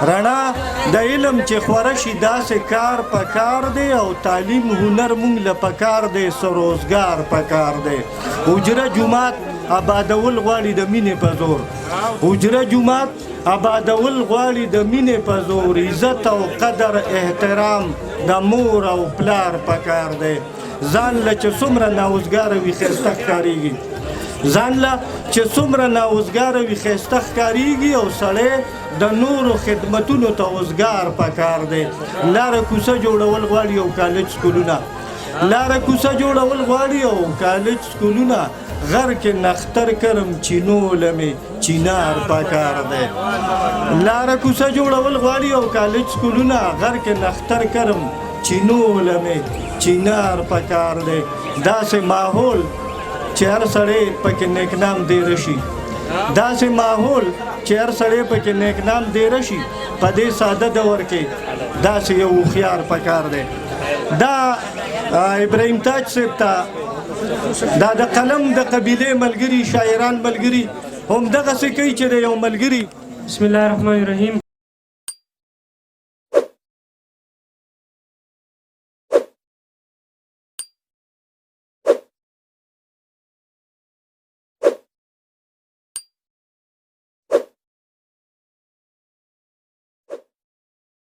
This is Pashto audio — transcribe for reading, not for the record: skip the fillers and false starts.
رڼا د علم چې خوره شي داسې کار پکار دی او تعلیم هنر مونږ له پکار دی سروزګار پکار دی حجره جومات آبادول غواړي د مینې په زور حجره جومات آبادول غواړي د مینې په زور عزت او قدر احترام د مور او پلار پکار دی ځان له چې څومره ناوزګاره وي ښایسته ښکارېږي ځان له چې څومره ناوزګاره وي ښایسته ښکارېږي او سړی د نورو خدمتونو ته وزګار پکار دی لاره کوڅه جوړول غواړي او کالج سکولونه لاره کوڅه جوړول غواړي او کالج سکولونه غر کې نختر کرم چینو لمې چینار پکار دی لاره کوڅه جوړول غواړي او کالج سکولونه غر کې نختر کرم چینو لمې چینار پکار دی داسې ماحول چې هر سړی پکې نیکنام دیره شي داسې ماحول چې هر سړی پکې نیکنام دیره شي په دې ساده دور کې داسې یو هوښیار پکار دی دا ابراهیم تاج صاحب ته دا د قلم د قبیلې ملګري شاعران ملګري همدغسې کوي چې د یو ملګري بسم الله الرحمن الرحیم